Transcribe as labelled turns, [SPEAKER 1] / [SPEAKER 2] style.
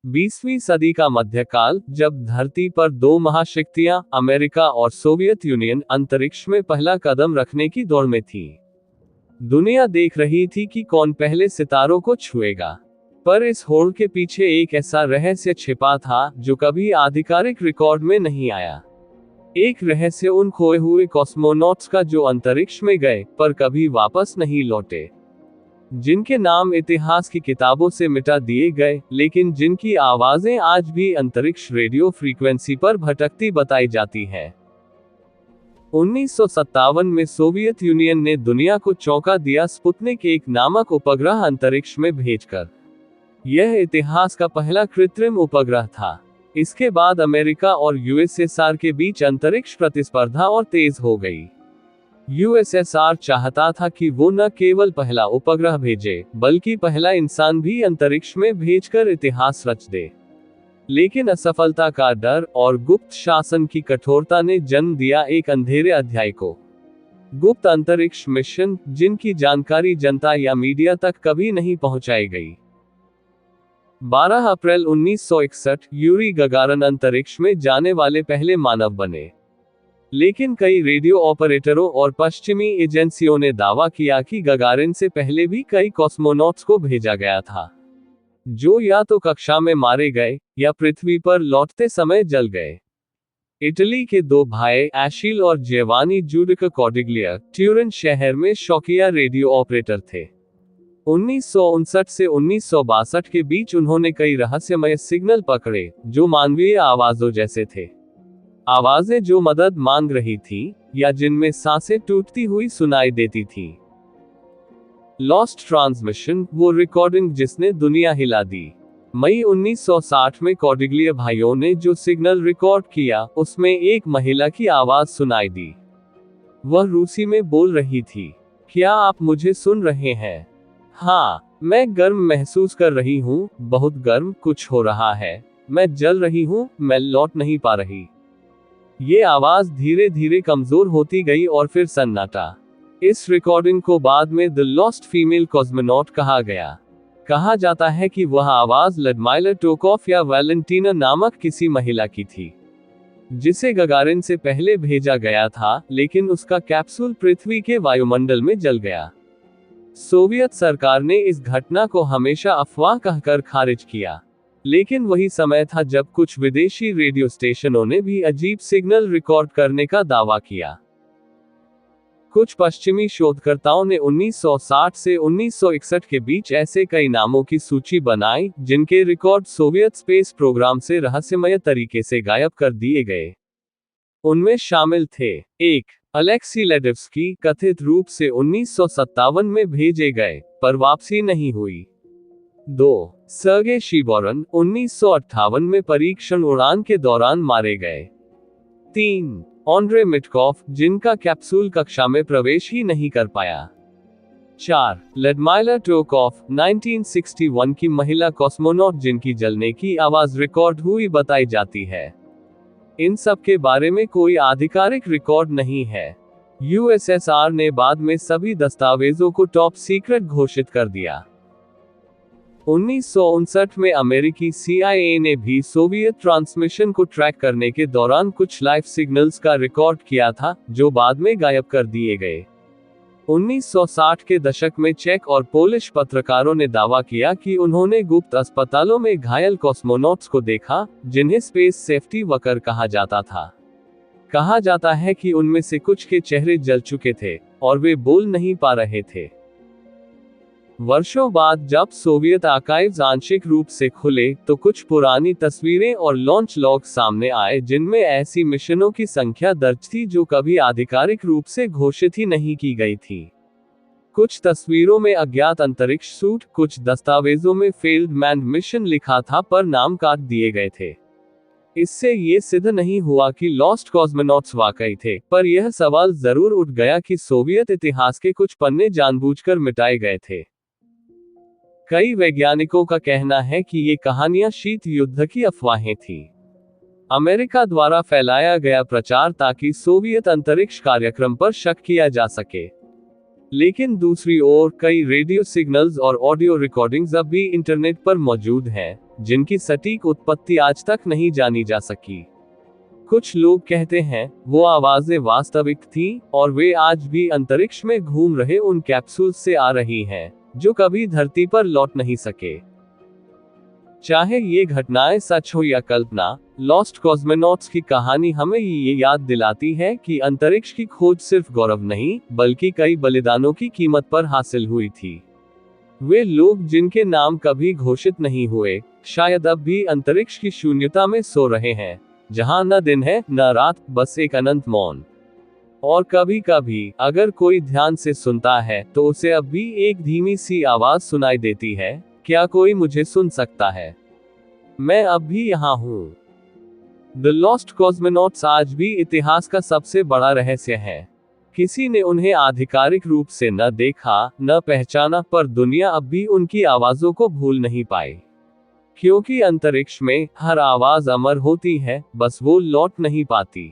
[SPEAKER 1] 20वीं सदी का मध्यकाल, जब धरती पर दो महाशक्तियां अमेरिका और सोवियत यूनियन अंतरिक्ष में पहला कदम रखने की दौड़ में थी। दुनिया देख रही थी कि कौन पहले सितारों को छुएगा। पर इस होड़ के पीछे एक ऐसा रहस्य छिपा था जो कभी आधिकारिक रिकॉर्ड में नहीं आया। एक रहस्य उन खोए हुए कॉस्मोनॉट्स का जो अंतरिक्ष में गए पर कभी वापस नहीं लौटे, जिनके नाम इतिहास की किताबों से मिटा दिए गए, लेकिन जिनकी आवाजें आज भी अंतरिक्ष रेडियो फ्रीक्वेंसी पर भटकती बताई जाती हैं। 1957 में सोवियत यूनियन ने दुनिया को चौंका दिया स्पुतनिक 1 नामक उपग्रह अंतरिक्ष में भेजकर। यह इतिहास का पहला कृत्रिम उपग्रह था। इसके बाद अमेरिका और यूएसएसआर के बीच अंतरिक्ष प्रतिस्पर्धा और तेज हो गई। यूएसएसआर चाहता था कि वो न केवल पहला उपग्रह भेजे, बल्कि पहला इंसान भी अंतरिक्ष में भेजकर इतिहास रच दे। लेकिन असफलता का डर और गुप्त शासन की कठोरता ने जन्म दिया एक अंधेरे अध्याय को। गुप्त अंतरिक्ष मिशन, जिनकी जानकारी जनता या मीडिया तक कभी नहीं पहुंचाई गई। 12 अप्रैल 1961 यूरी गगारिन अंतरिक्ष में जाने वाले पहले मानव बने। लेकिन कई रेडियो ऑपरेटरों और पश्चिमी एजेंसियों ने दावा किया कि गगारिन से पहले भी कई कॉस्मोनॉट्स को भेजा गया था, जो या तो कक्षा में मारे गए या पृथ्वी पर लौटते समय जल गए। इटली के 2 भाई एशिल और जियोवानी जूडिका कॉर्डिग्लिया ट्यूरिन शहर में शौकिया रेडियो ऑपरेटर थे। 1959 से 1962 के बीच उन्होंने कई रहस्यमय सिग्नल पकड़े जो मानवीय आवाजों जैसे थे। आवाजें जो मदद मांग रही थी या जिनमें सांसें टूटती हुई सुनाई देती थी। लॉस्ट ट्रांसमिशन, वो रिकॉर्डिंग जिसने दुनिया हिला दी। मई 1960 में कॉर्डिग्लिया भाइयों ने जो सिग्नल रिकॉर्ड किया, उसमें एक महिला की आवाज सुनाई दी। वह रूसी में बोल रही थी, क्या आप मुझे सुन रहे हैं? हाँ, मैं गर्म महसूस कर रही हूँ, बहुत गर्म, कुछ हो रहा है, मैं जल रही हूँ, मैं लौट नहीं पा रही। ये आवाज धीरे धीरे कमजोर होती गई और फिर सन्नाटा। इस रिकॉर्डिंग को बाद में द लॉस्ट फीमेल कॉस्मोनॉट कहा गया। कहा जाता है कि वह आवाज लडमाइला टोकोफ या वैलेंटीना नामक किसी महिला की थी, जिसे गगारिन से पहले भेजा गया था, लेकिन उसका कैप्सूल पृथ्वी के वायुमंडल में जल गया। सोवियत सरकार ने इस घटना को हमेशा अफवाह कहकर खारिज किया, लेकिन वही समय था जब कुछ विदेशी रेडियो स्टेशनों ने भी अजीब सिग्नल रिकॉर्ड करने का दावा किया। कुछ पश्चिमी शोधकर्ताओं ने 1960 से 1961 के बीच ऐसे कई नामों की सूची बनाई जिनके रिकॉर्ड सोवियत स्पेस प्रोग्राम से रहस्यमय तरीके से गायब कर दिए गए। उनमें शामिल थे 1. अलेक्सी लेडेव्स्की, कथित रूप से 1957 में भेजे गए, पर वापसी नहीं हुई। 2. सर्गे शिबोरन, 1958 में परीक्षण उड़ान के दौरान मारे गए। 3. ऑन्ड्रे मिटकॉफ, जिनका कैप्सूल कक्षा में प्रवेश ही नहीं कर पाया। 4. लडमाइला टोकोफ, 1961 की महिला कॉस्मोनॉट जिनकी जलने की आवाज रिकॉर्ड हुई बताई जाती है। इन सब के बारे में कोई आधिकारिक रिकॉर्ड नहीं है। यूएसएसआर ने बाद में सभी दस्तावेजों को टॉप सीक्रेट घोषित कर दिया। 1959 में अमेरिकी CIA ने भी सोवियत ट्रांसमिशन को ट्रैक करने के दौरान कुछ लाइव सिग्नल्स का रिकॉर्ड किया था, जो बाद में गायब कर दिए गए। 1960 के दशक में चेक और पोलिश पत्रकारों ने दावा किया कि उन्होंने गुप्त अस्पतालों में घायल कॉस्मोनॉट्स को देखा, जिन्हें स्पेस सेफ्टी वर्कर कहा जाता था। कहा जाता है कि उनमें से कुछ के चेहरे जल चुके थे और वे बोल नहीं पा रहे थे। वर्षों बाद जब सोवियत आर्काइव्स आंशिक रूप से खुले, तो कुछ पुरानी तस्वीरें और लॉन्च लॉग सामने आए जिनमें ऐसी मिशनों की संख्या दर्ज थी जो कभी आधिकारिक रूप से घोषित ही नहीं की गई थी। कुछ तस्वीरों में अज्ञात अंतरिक्ष सूट, कुछ दस्तावेजों में फेल्ड मैन मिशन लिखा था पर नाम काट दिए गए थे। इससे ये सिद्ध नहीं हुआ कि लॉस्ट कॉस्मोनॉट्स वाकई थे, पर यह सवाल जरूर उठ गया कि सोवियत इतिहास के कुछ पन्ने जानबूझकर मिटाए गए थे। कई वैज्ञानिकों का कहना है कि ये कहानियां शीत युद्ध की अफवाहें थीं। अमेरिका द्वारा फैलाया गया प्रचार ताकि सोवियत अंतरिक्ष कार्यक्रम पर शक किया जा सके। लेकिन दूसरी ओर कई रेडियो सिग्नल्स और ऑडियो रिकॉर्डिंग्स अब भी इंटरनेट पर मौजूद हैं, जिनकी सटीक उत्पत्ति आज तक नहीं जानी जा सकी। कुछ लोग कहते हैं वो आवाजें वास्तविक थीं और वे आज भी अंतरिक्ष में घूम रहे उन कैप्सूल से आ रही हैं, जो कभी धरती पर लौट नहीं सके। चाहे ये घटनाएं सच हो या कल्पना, लॉस्ट कॉस्मेनॉट्स की कहानी हमें ये याद दिलाती है कि अंतरिक्ष की खोज सिर्फ गौरव नहीं, बल्कि कई बलिदानों की कीमत पर हासिल हुई थी। वे लोग जिनके नाम कभी घोषित नहीं हुए, शायद अब भी अंतरिक्ष की शून्यता में सो रहे हैं, जहां न दिन है न रात, बस एक अनंत मौन। और कभी कभी अगर कोई ध्यान से सुनता है तो उसे अब भी एक धीमी सी आवाज सुनाई देती है, क्या कोई मुझे सुन सकता है? मैं अब भी यहाँ हूँ। द लॉस्ट कॉस्मेनॉट्स आज भी इतिहास का सबसे बड़ा रहस्य है। किसी ने उन्हें आधिकारिक रूप से न देखा, न पहचाना, पर दुनिया अब भी उनकी आवाजों को भूल नहीं पाई। क्योंकि अंतरिक्ष में हर आवाज अमर होती है, बस वो लौट नहीं पाती।